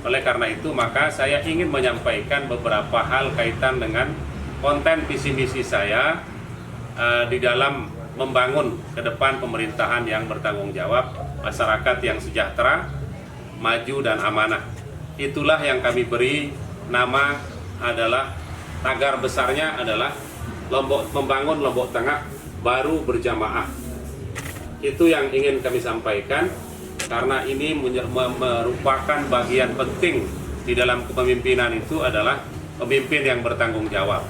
Oleh karena itu, maka saya ingin menyampaikan beberapa hal kaitan dengan konten visi misi saya di dalam membangun ke depan pemerintahan yang bertanggung jawab, masyarakat yang sejahtera, maju dan amanah. Itulah yang kami beri nama adalah, tagar besarnya adalah membangun Lombok Tengah baru berjamaah. Itu yang ingin kami sampaikan, karena ini merupakan bagian penting di dalam kepemimpinan. Itu adalah pemimpin yang bertanggung jawab.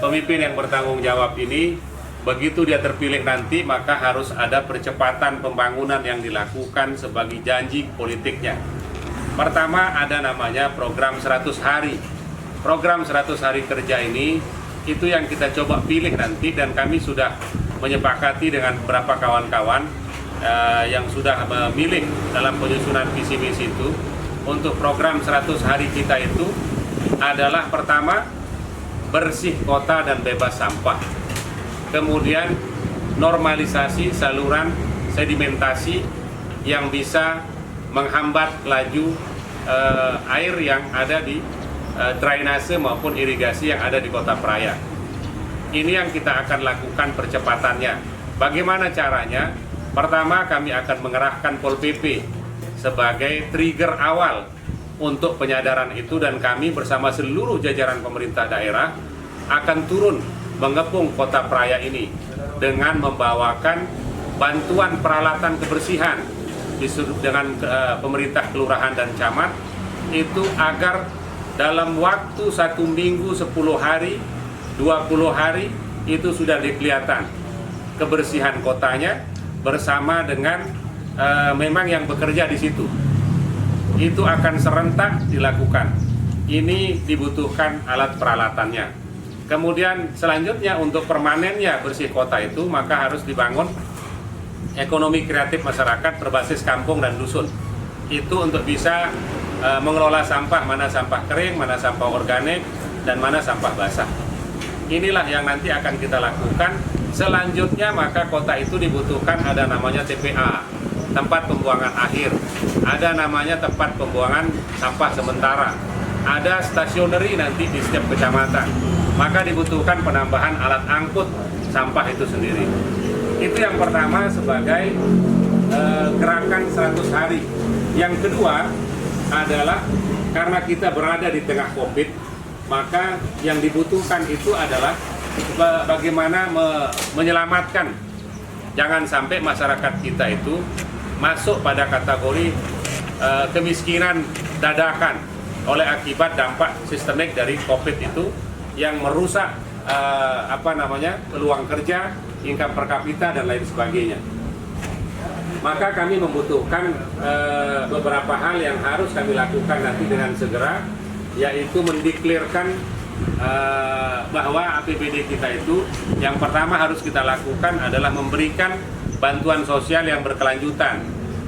Pemimpin yang bertanggung jawab ini, begitu dia terpilih nanti, maka harus ada percepatan pembangunan yang dilakukan sebagai janji politiknya. Pertama, ada namanya program 100 hari. Program 100 hari kerja ini, itu yang kita coba pilih nanti, dan kami sudah menyepakati dengan beberapa kawan-kawan yang sudah memilih dalam penyusunan visi misi itu. Untuk program 100 hari kita itu adalah, pertama, bersih kota dan bebas sampah. Kemudian normalisasi saluran sedimentasi yang bisa menghambat laju air yang ada di drainase maupun irigasi yang ada di Kota Praia. Ini yang kita akan lakukan percepatannya. Bagaimana caranya? Pertama, kami akan mengerahkan Pol PP sebagai trigger awal untuk penyadaran itu, dan kami bersama seluruh jajaran pemerintah daerah akan turun mengepung Kota Praia ini dengan membawakan bantuan peralatan kebersihan dengan pemerintah kelurahan dan camat itu, agar dalam waktu 1 minggu, 10 hari, 20 hari itu sudah kelihatan kebersihan kotanya bersama dengan memang yang bekerja di situ. Itu akan serentak dilakukan. Ini dibutuhkan alat peralatannya. Kemudian selanjutnya, untuk permanennya bersih kota itu, maka harus dibangun ekonomi kreatif masyarakat berbasis kampung dan dusun. Itu untuk bisa mengelola sampah, mana sampah kering, mana sampah organik, dan mana sampah basah. Inilah yang nanti akan kita lakukan. Selanjutnya, maka kota itu dibutuhkan ada namanya TPA, tempat pembuangan akhir. Ada namanya tempat pembuangan sampah sementara. Ada stationery nanti di setiap kecamatan. Maka dibutuhkan penambahan alat angkut sampah itu sendiri. Itu yang pertama sebagai gerakan 100 hari. Yang kedua adalah, karena kita berada di tengah COVID, maka yang dibutuhkan itu adalah bagaimana menyelamatkan, jangan sampai masyarakat kita itu masuk pada kategori kemiskinan dadakan oleh akibat dampak sistemik dari COVID itu, yang merusak peluang kerja, income per kapita, dan lain sebagainya. Maka kami membutuhkan beberapa hal yang harus kami lakukan nanti dengan segera, yaitu mendeklarkan bahwa APBD kita itu, yang pertama harus kita lakukan adalah memberikan bantuan sosial yang berkelanjutan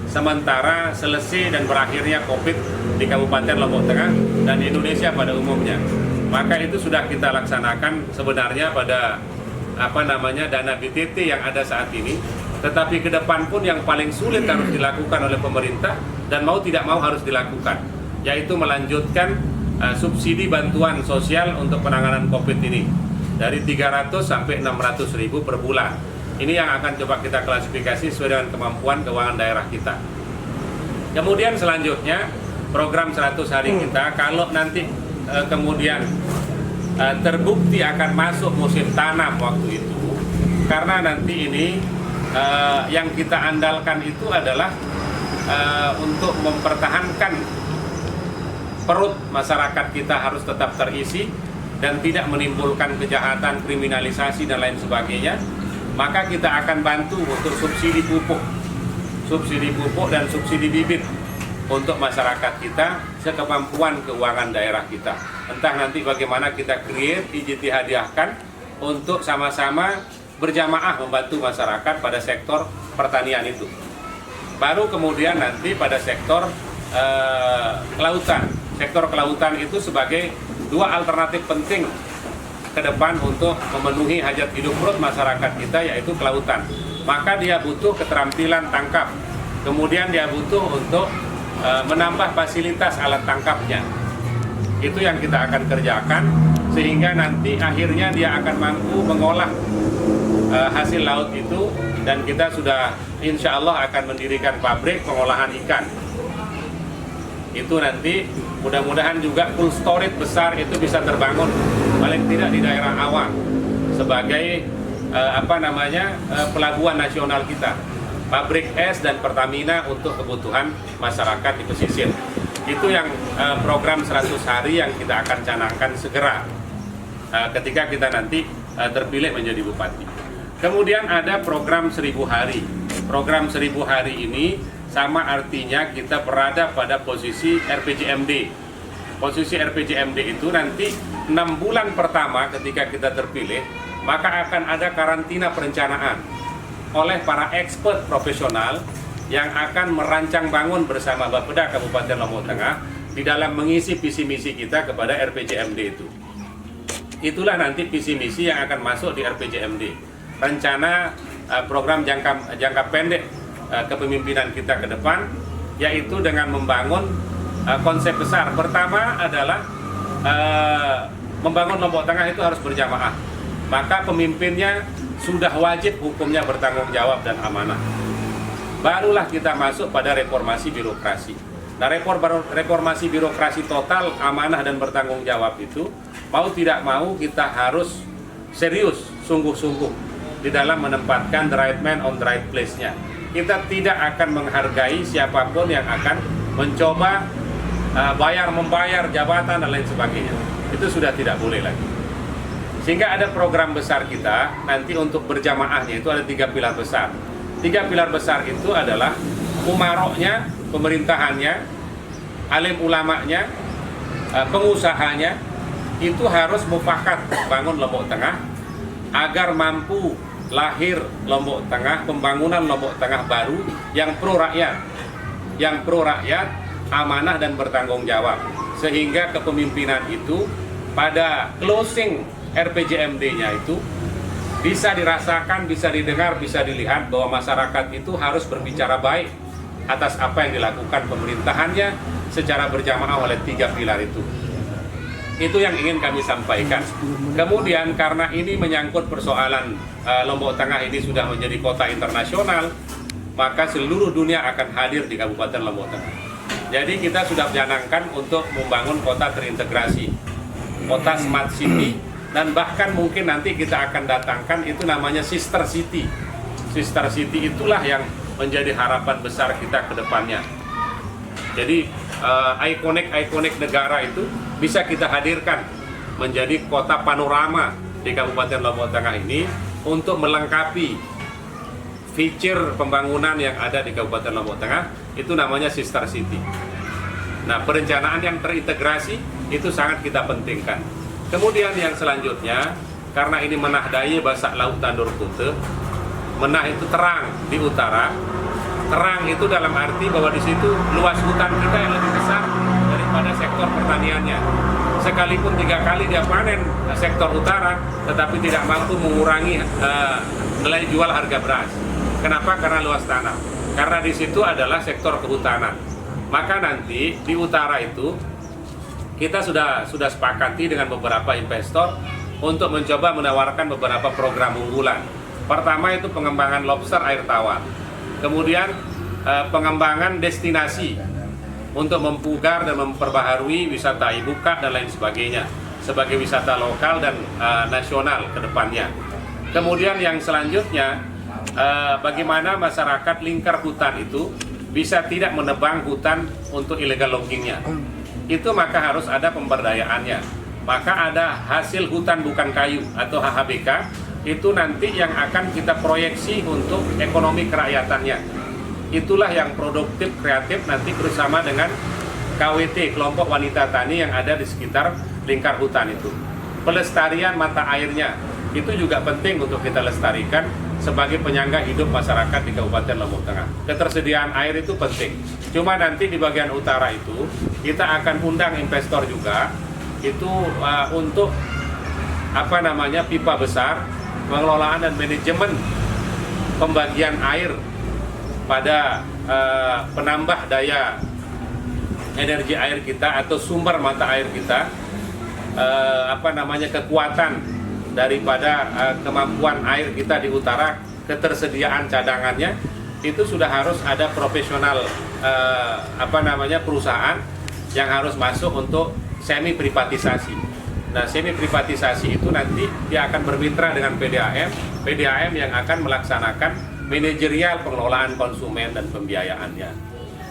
sementara selesai dan berakhirnya COVID di Kabupaten Lombok Tengah dan di Indonesia pada umumnya. Maka itu sudah kita laksanakan sebenarnya pada dana BTT yang ada saat ini, tetapi ke depan pun yang paling sulit harus dilakukan oleh pemerintah, dan mau tidak mau harus dilakukan, yaitu melanjutkan subsidi bantuan sosial untuk penanganan COVID ini dari 300 sampai 600 ribu per bulan. Ini yang akan coba kita klasifikasi sesuai dengan kemampuan keuangan daerah kita. Kemudian selanjutnya, program 100 hari kita, kalau nanti kemudian terbukti akan masuk musim tanam waktu itu, karena nanti ini yang kita andalkan itu adalah untuk mempertahankan perut masyarakat kita harus tetap terisi dan tidak menimbulkan kejahatan, kriminalisasi, dan lain sebagainya. Maka kita akan bantu untuk subsidi pupuk dan subsidi bibit untuk masyarakat kita sekemampuan keuangan daerah kita. Entah nanti bagaimana kita create, hadiahkan untuk sama-sama berjamaah membantu masyarakat pada sektor pertanian itu. Baru kemudian nanti pada sektor kelautan. Sektor kelautan itu sebagai dua alternatif penting ke depan untuk memenuhi hajat hidup perut masyarakat kita, yaitu kelautan. Maka dia butuh keterampilan tangkap, kemudian dia butuh untuk menambah fasilitas alat tangkapnya. Itu yang kita akan kerjakan, sehingga nanti akhirnya dia akan mampu mengolah hasil laut itu, dan kita sudah insya Allah akan mendirikan pabrik pengolahan ikan. Itu nanti mudah-mudahan juga cold storage besar itu bisa terbangun, paling tidak di daerah Awang, sebagai pelabuhan nasional kita. Pabrik es dan Pertamina untuk kebutuhan masyarakat di pesisir. Itu yang program 100 hari yang kita akan canangkan segera ketika kita nanti terpilih menjadi bupati. Kemudian ada program 1000 hari. Program 1000 hari ini sama artinya kita berada pada posisi RPJMD. Posisi RPJMD itu nanti 6 bulan pertama ketika kita terpilih, maka akan ada karantina perencanaan oleh para expert profesional yang akan merancang bangun bersama Bapeda Kabupaten Lombok Tengah di dalam mengisi visi misi kita kepada RPJMD itu. Itulah nanti visi misi yang akan masuk di RPJMD. Rencana program jangka pendek kepemimpinan kita ke depan, yaitu dengan membangun konsep besar. Pertama adalah membangun Lombok Tengah itu harus berjamaah. Maka pemimpinnya sudah wajib hukumnya bertanggung jawab dan amanah. Barulah kita masuk pada reformasi birokrasi. Nah, reformasi birokrasi total, amanah dan bertanggung jawab itu, mau tidak mau kita harus serius, sungguh-sungguh di dalam menempatkan the right man on the right place-nya. Kita tidak akan menghargai siapapun yang akan mencoba membayar jabatan dan lain sebagainya. Itu sudah tidak boleh lagi. Sehingga ada program besar kita nanti untuk berjamaahnya, itu ada 3 pilar besar. 3 pilar besar itu adalah umaroknya, pemerintahannya, alim ulamanya, pengusahanya, itu harus mufakat bangun Lombok Tengah agar mampu lahir Lombok Tengah, pembangunan Lombok Tengah baru yang pro rakyat, amanah dan bertanggung jawab. Sehingga kepemimpinan itu pada closing RPJMD-nya itu bisa dirasakan, bisa didengar, bisa dilihat bahwa masyarakat itu harus berbicara baik atas apa yang dilakukan pemerintahannya secara berjamaah oleh 3 pilar itu. Itu yang ingin kami sampaikan. Kemudian karena ini menyangkut persoalan Lombok Tengah ini sudah menjadi kota internasional, maka seluruh dunia akan hadir di Kabupaten Lombok Tengah. Jadi kita sudah mencanangkan untuk membangun kota terintegrasi, kota smart city, dan bahkan mungkin nanti kita akan datangkan itu namanya sister city. Sister city itulah yang menjadi harapan besar kita ke depannya. Jadi ikonik negara itu bisa kita hadirkan menjadi kota panorama di Kabupaten Lombok Tengah ini untuk melengkapi feature pembangunan yang ada di Kabupaten Lombok Tengah, itu namanya sister city. Nah, perencanaan yang terintegrasi itu sangat kita pentingkan. Kemudian yang selanjutnya, karena ini menah daya basak laut tandur kute, menah itu terang di utara. Terang itu dalam arti bahwa di situ luas hutan kita yang lebih besar daripada sektor pertaniannya. Sekalipun 3 kali dia panen sektor utara, tetapi tidak mampu mengurangi nilai jual harga beras. Kenapa? Karena luas tanah. Karena di situ adalah sektor kehutanan. Maka nanti di utara itu kita sudah sepakati dengan beberapa investor untuk mencoba menawarkan beberapa program unggulan. Pertama itu pengembangan lobster air tawar. Kemudian pengembangan destinasi untuk mempugar dan memperbaharui wisata ibuka dan lain sebagainya sebagai wisata lokal dan nasional ke depannya. Kemudian yang selanjutnya, bagaimana masyarakat lingkar hutan itu bisa tidak menebang hutan untuk illegal loggingnya. Itu maka harus ada pemberdayaannya. Maka ada hasil hutan bukan kayu atau HHBK, itu nanti yang akan kita proyeksi untuk ekonomi kerakyatannya. Itulah yang produktif, kreatif nanti bersama dengan KWT, kelompok wanita tani yang ada di sekitar lingkar hutan itu. Pelestarian mata airnya, itu juga penting untuk kita lestarikan sebagai penyangga hidup masyarakat di Kabupaten Lombok Tengah. Ketersediaan air itu penting. Cuma nanti di bagian utara itu kita akan undang investor juga itu untuk pipa besar, pengelolaan dan manajemen pembagian air pada penambah daya energi air kita atau sumber mata air kita, kekuatan daripada kemampuan air kita di utara, ketersediaan cadangannya itu sudah harus ada profesional perusahaan yang harus masuk untuk semi privatisasi. Nah, semi privatisasi itu nanti dia akan bermitra dengan PDAM yang akan melaksanakan manajerial pengelolaan konsumen dan pembiayaannya.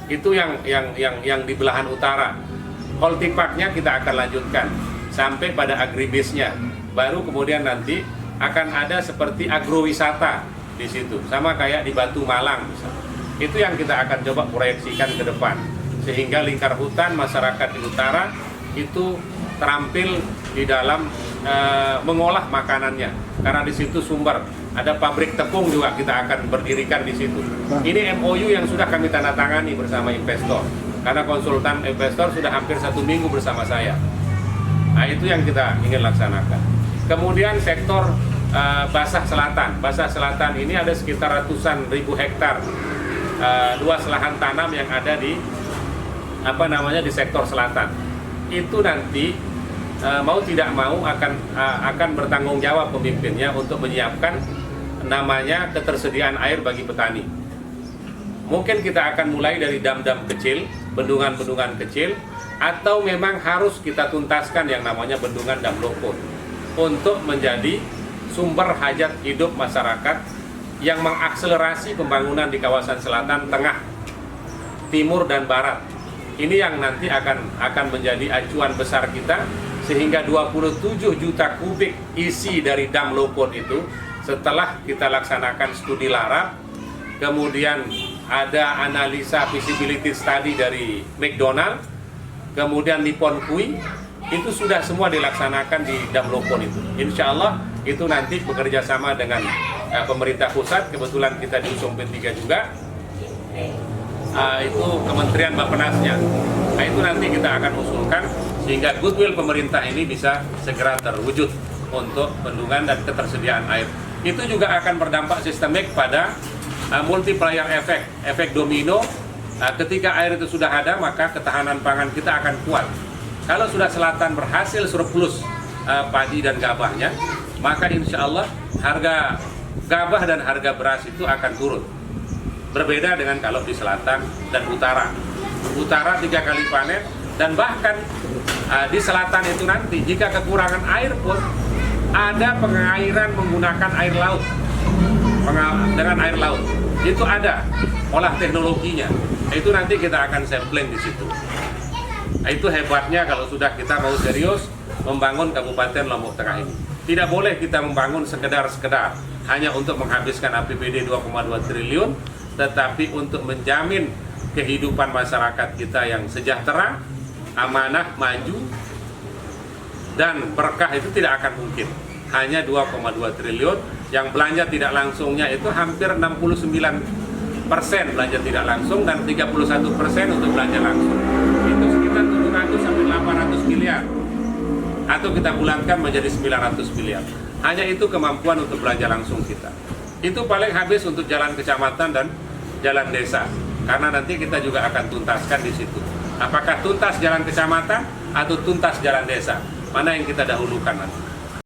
Itu yang di belahan utara. Holtiparknya kita akan lanjutkan sampai pada agribase-nya. Baru kemudian nanti akan ada seperti agrowisata di situ, sama kayak di Batu Malang misalnya. Itu yang kita akan coba proyeksikan ke depan, sehingga lingkar hutan masyarakat di utara itu terampil di dalam mengolah makanannya, karena di situ sumber. Ada pabrik tepung juga kita akan berdirikan di situ. Ini MOU yang sudah kami tanda tangani bersama investor, karena konsultan investor sudah hampir 1 minggu bersama saya. Nah, itu yang kita ingin laksanakan. Kemudian sektor basah selatan. Basah selatan ini ada sekitar ratusan ribu hektar luas lahan tanam yang ada di di sektor selatan. Itu nanti mau tidak mau akan bertanggung jawab pemimpinnya untuk menyiapkan namanya ketersediaan air bagi petani. Mungkin kita akan mulai dari dam-dam kecil, bendungan-bendungan kecil, atau memang harus kita tuntaskan yang namanya bendungan dam lokot untuk menjadi sumber hajat hidup masyarakat yang mengakselerasi pembangunan di kawasan selatan, tengah, timur, dan barat. Ini yang nanti akan menjadi acuan besar kita, sehingga 27 juta kubik isi dari dam lokot itu setelah kita laksanakan studi larap, kemudian ada analisa feasibility study dari McDonald, kemudian Nippon Kui, itu sudah semua dilaksanakan di dam lokot itu. Insya Allah itu nanti bekerja sama dengan pemerintah pusat, kebetulan kita diusung P3 juga, itu Kementerian Bappenasnya. Nah, itu nanti kita akan usulkan sehingga goodwill pemerintah ini bisa segera terwujud untuk bendungan dan ketersediaan air. Itu juga akan berdampak sistemik pada multiplier efek domino. Ketika air itu sudah ada, maka ketahanan pangan kita akan kuat. Kalau sudah selatan berhasil surplus padi dan gabahnya, maka insya Allah harga gabah dan harga beras itu akan turun. Berbeda dengan kalau di selatan dan utara. Utara 3 kali panen, dan bahkan di selatan itu nanti jika kekurangan air pun ada pengairan menggunakan air laut. Dengan air laut. Itu ada olah teknologinya. Itu nanti kita akan sampling di situ. Itu hebatnya kalau sudah kita mau serius membangun Kabupaten Lombok Tengah ini. Tidak boleh kita membangun sekedar hanya untuk menghabiskan APBD 2,2 triliun, tetapi untuk menjamin kehidupan masyarakat kita yang sejahtera, amanah, maju, dan berkah. Itu tidak akan mungkin. Hanya 2,2 triliun, yang belanja tidak langsungnya itu hampir 69% belanja tidak langsung dan 31% untuk belanja langsung. Itu sekitar 700 sampai 800 miliar. Atau kita bulatkan menjadi 900 miliar. Hanya itu kemampuan untuk belanja langsung kita. Itu paling habis untuk jalan kecamatan dan jalan desa. Karena nanti kita juga akan tuntaskan di situ. Apakah tuntas jalan kecamatan atau tuntas jalan desa? Mana yang kita dahulukan nanti?